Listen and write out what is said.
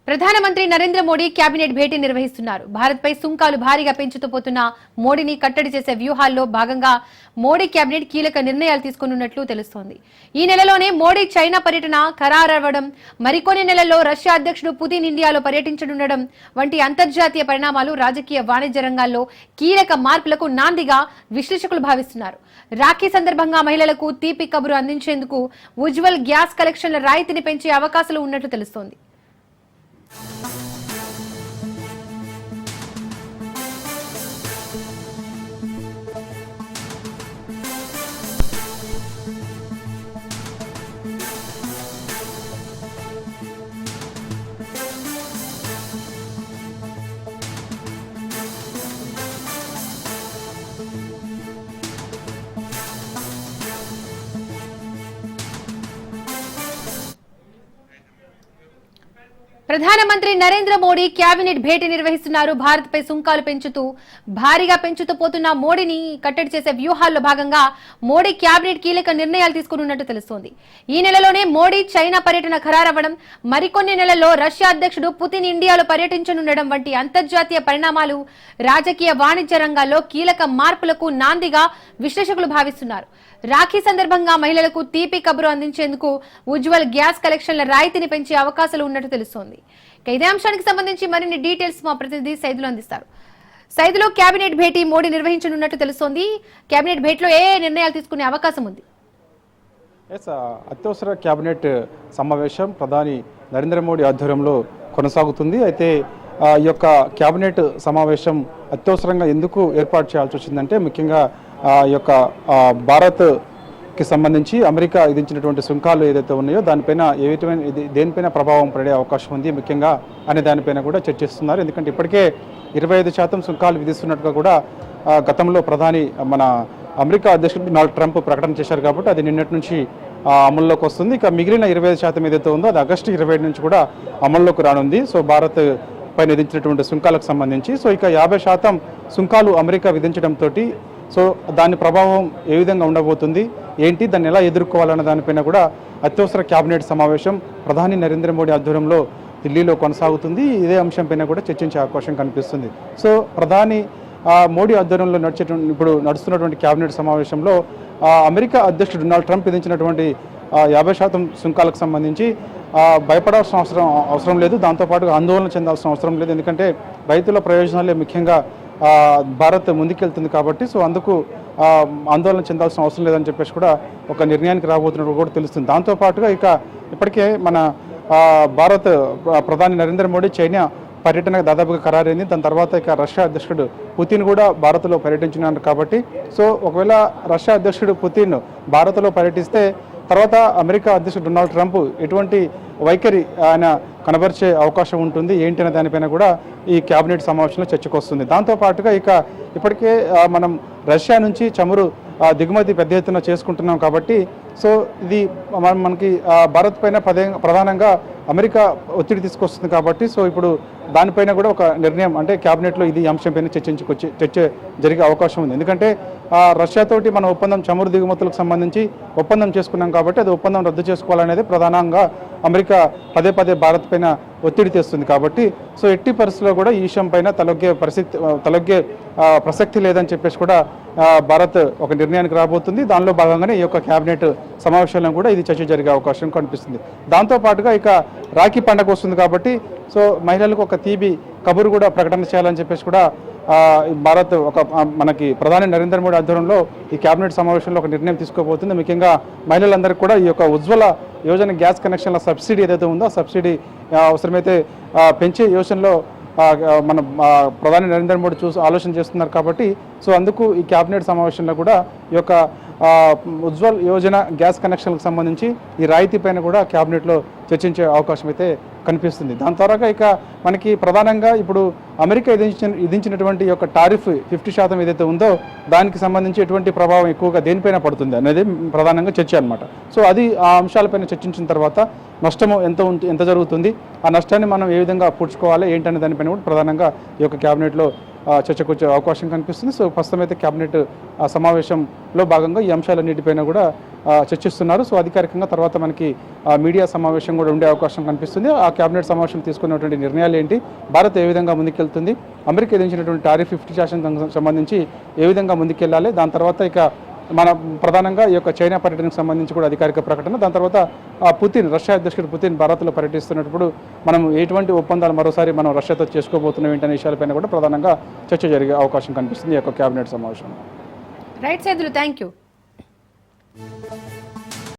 ప్రధానమంత్రి నరేంద్ర మోడీ కేబినెట్ భేటీ నిర్వహిస్తున్నారు. భారత్పై సుంకాలు భారీగా పెంచుతూ పోతున్న మోడీని కట్టడి చేసే వ్యూహాల్లో భాగంగా మోడీ కేబినెట్ కీలక నిర్ణయాలు తీసుకున్నట్లు తెలుస్తోంది. ఈ నెలలోనే మోడీ చైనా పర్యటన ఖరారవ్వడం, మరికొన్ని నెలల్లో రష్యా అధ్యక్షుడు పుతిన్ ఇండియాలో పర్యటించనుండడం వంటి అంతర్జాతీయ పరిణామాలు రాజకీయ వాణిజ్య రంగాల్లో కీలక మార్పులకు నాందిగా విశ్లేషకులు భావిస్తున్నారు. రాఖీ సందర్భంగా మహిళలకు తీపి కబురు అందించేందుకు ఉజ్వల్ గ్యాస్ కలెక్షన్ల రాయితీని పెంచే అవకాశాలు ఉన్నట్లు తెలుస్తోంది. ప్రధానమంత్రి నరేంద్ర మోడీ కేబినెట్ భేటీ నిర్వహిస్తున్నారు. భారత్పై సుంకాలు భారీగా పెంచుతూ పోతున్న మోడీని కట్టడి చేసే వ్యూహాల్లో భాగంగా మోడీ కేబినెట్ కీలక నిర్ణయాలు తీసుకున్నట్టు తెలుస్తోంది. ఈ నెలలోనే మోడీ చైనా పర్యటన ఖరారవ్వడం, మరికొన్ని నెలల్లో రష్యా అధ్యక్షుడు పుతిన్ ఇండియాలో పర్యటించనుండడం వంటి అంతర్జాతీయ పరిణామాలు రాజకీయ వాణిజ్య రంగాల్లో కీలక మార్పులకు నాందిగా విశ్లేషకులు భావిస్తున్నారు. రాఖీ సందర్భంగా మహిళలకు తీపి కబురు అందించేందుకు ఉజ్వల్ గ్యాస్ కలెక్షన్ల రాయితీని పెంచే అవకాశాలు ఉన్నట్టు తెలుస్తోంది. ఇదే అంశానికి సంబంధించి మరిన్ని డీటెయిల్స్ మా ప్రతినిధి సైదులు అందిస్తారు. సైదులో కేబినెట్ భేటీ మోడీ నిర్వహించనున్నట్టు తెలుస్తోంది. కేబినెట్ భేటీలో ఏ నిర్ణయాలు తీసుకునే అవకాశం ఉంది? అత్యవసర కేబినెట్ సమావేశం ప్రధాని నరేంద్ర మోడీ ఆధ్వర్యంలో కొనసాగుతుంది. అయితే ఈ యొక్క కేబినెట్ సమావేశం అత్యవసరంగా ఎందుకు ఏర్పాటు చేయాల్సి వచ్చిందంటే, ముఖ్యంగా ఈ యొక్క భారత్కి సంబంధించి అమెరికా విధించినటువంటి సుంకాలు ఏదైతే ఉన్నాయో దానిపైన దేనిపైన ప్రభావం పడే అవకాశం ఉంది ముఖ్యంగా అనే దానిపైన కూడా చర్చిస్తున్నారు. ఎందుకంటే ఇప్పటికే 25% సుంకాలు విధిస్తున్నట్టుగా కూడా గతంలో ప్రధాని మన అమెరికా అధ్యక్షుడు డొనాల్డ్ ట్రంప్ ప్రకటన చేశారు. కాబట్టి అది నిన్నటి నుంచి అమల్లోకి వస్తుంది. ఇక మిగిలిన 25% ఏదైతే ఉందో అది ఆగస్టు 27 నుంచి కూడా అమల్లోకి రానుంది. సో భారత్ పైన విధించినటువంటి సుంకాలకు సంబంధించి ఇక 50% సుంకాలు అమెరికా విధించడంతో సో దాని ప్రభావం ఏ విధంగా ఉండబోతుంది, ఏంటి, దాన్ని ఎలా ఎదుర్కోవాలన్న దానిపైన కూడా అత్యవసర కేబినెట్ సమావేశం ప్రధాని నరేంద్ర మోడీ ఆధ్వర్యంలో ఢిల్లీలో కొనసాగుతుంది. ఇదే అంశంపైన కూడా చర్చించే అవకాశం కనిపిస్తుంది. సో ప్రధాని మోడీ ఆధ్వర్యంలో ఇప్పుడు నడుస్తున్నటువంటి కేబినెట్ సమావేశంలో అమెరికా అధ్యక్షుడు డొనాల్డ్ ట్రంప్ విధించినటువంటి 50% సుంకాలకు సంబంధించి భయపడాల్సిన అవసరం లేదు, దాంతోపాటుగా ఆందోళన చెందాల్సిన అవసరం లేదు. ఎందుకంటే రైతుల ప్రయోజనాలే ముఖ్యంగా భారత్ ముందుకెళ్తుంది కాబట్టి సో అందుకు ఆందోళన చెందాల్సిన అవసరం లేదని చెప్పేసి కూడా ఒక నిర్ణయానికి రాబోతున్నట్టు కూడా తెలుస్తుంది. దాంతోపాటుగా ఇప్పటికే మన భారత్ ప్రధాని నరేంద్ర మోడీ చైనా పర్యటన దాదాపుగా ఖరారైంది. దాని తర్వాత రష్యా అధ్యక్షుడు పుతిన్ కూడా భారత్లో పర్యటించినారు. కాబట్టి సో ఒకవేళ రష్యా అధ్యక్షుడు పుతిన్ భారత్లో పర్యటిస్తే తర్వాత అమెరికా అధ్యక్షుడు డొనాల్డ్ ట్రంప్ ఎటువంటి వైఖరి ఆయన కనబరిచే అవకాశం ఉంటుంది ఏంటి అనే దానిపైన కూడా ఈ కేబినెట్ సమావేశంలో చర్చకు వస్తుంది. దాంతోపాటుగా ఇప్పటికే మనం రష్యా నుంచి చమురు దిగుమతి పెద్ద ఎత్తున చేసుకుంటున్నాం. కాబట్టి సో ఇది మనకి భారత్ పైన ప్రధానంగా అమెరికా ఒత్తిడి తీసుకొస్తుంది. కాబట్టి సో ఇప్పుడు దానిపైన కూడా ఒక నిర్ణయం అంటే కేబినెట్లో ఇది అంశం పైన చర్చ జరిగే అవకాశం ఉంది. ఎందుకంటే రష్యాతోటి మన ఒప్పందం చమురు దిగుమతులకు సంబంధించి ఒప్పందం చేసుకున్నాం. కాబట్టి అది ఒప్పందం రద్దు చేసుకోవాలనేది ప్రధానంగా అమెరికా పదే భారత్ పైన ఒత్తిడి తెస్తుంది. కాబట్టి సో ఎట్టి పరిస్థితుల్లో కూడా ఈ విషయం పైన తలొగ్గే ప్రసక్తి లేదని చెప్పేసి కూడా భారత్ ఒక నిర్ణయానికి రాబోతుంది. దానిలో భాగంగానే ఈ యొక్క కేబినెట్ సమావేశాలను కూడా ఇది చర్చ జరిగే అవకాశం కనిపిస్తుంది. దాంతోపాటుగా రాఖీ పండుగ వస్తుంది. కాబట్టి సో మహిళలకు ఒక తీపి కబురు కూడా ప్రకటన చేయాలని చెప్పేసి కూడా భారత్ మనకి ప్రధాని నరేంద్ర మోడీ ఆధ్వర్యంలో ఈ కేబినెట్ సమావేశంలో ఒక నిర్ణయం తీసుకోబోతుంది. ముఖ్యంగా మహిళలందరికీ కూడా ఈ యొక్క ఉజ్వల యోజన గ్యాస్ కనెక్షన్ల సబ్సిడీ ఏదైతే ఉందో ఆ సబ్సిడీ అవసరమైతే పెంచే యోజనలో మన ప్రధాని నరేంద్ర మోడీ ఆలోచన చేస్తున్నారు. కాబట్టి సో అందుకు ఈ కేబినెట్ సమావేశంలో కూడా ఈ యొక్క ఉజ్వల్ యోజన గ్యాస్ కనెక్షన్లకు సంబంధించి ఈ రాయితీ పైన కూడా కేబినెట్లో చర్చించే అవకాశం అయితే కనిపిస్తుంది. దాని తర్వాత మనకి ప్రధానంగా ఇప్పుడు అమెరికా విధించినటువంటి యొక్క టారిఫ్ 50% ఏదైతే ఉందో దానికి సంబంధించి ఎటువంటి ప్రభావం ఎక్కువగా దేనిపైన పడుతుంది అనేది ప్రధానంగా చర్చ అనమాట. సో అది ఆ అంశాలపైన చర్చించిన తర్వాత నష్టము ఎంత జరుగుతుంది, ఆ నష్టాన్ని మనం ఏ విధంగా పూడ్చుకోవాలి ఏంటనే దానిపైన కూడా ప్రధానంగా ఈ యొక్క క్యాబినెట్లో చర్చకు వచ్చే అవకాశం కనిపిస్తుంది. సో ప్రస్తుతం అయితే క్యాబినెట్ సమావేశంలో భాగంగా ఈ అంశాలన్నిటిపైన కూడా చర్చిస్తున్నారు. సో అధికారికంగా తర్వాత మనకి మీడియా సమావేశం కూడా ఉండే అవకాశం కనిపిస్తుంది. ఆ క్యాబినెట్ సమావేశం తీసుకున్నటువంటి నిర్ణయాలు ఏంటి, భారత్ ఏ విధంగా ముందుకెళ్తుంది, అమెరికా విధించినటువంటి టారిఫ్ 50% సంబంధించి ఏ విధంగా ముందుకెళ్ళాలి, దాని తర్వాత ఇక మన ప్రధానంగా ఈ యొక్క చైనా పర్యటనకు సంబంధించి కూడా అధికారిక ప్రకటన, దాని తర్వాత రష్యా అధ్యక్షుడు పుతిన్ భారత్లో పర్యటిస్తున్నప్పుడు మనం ఎటువంటి ఒప్పందాలు మరోసారి మనం రష్యాతో చేసుకోబోతున్నాం ఏంటనే విషయాలపైన కూడా ప్రధానంగా చర్చ జరిగే అవకాశం కనిపిస్తుంది ఈ యొక్క క్యాబినెట్ సమావేశంలో. Right Saidulu, thank you.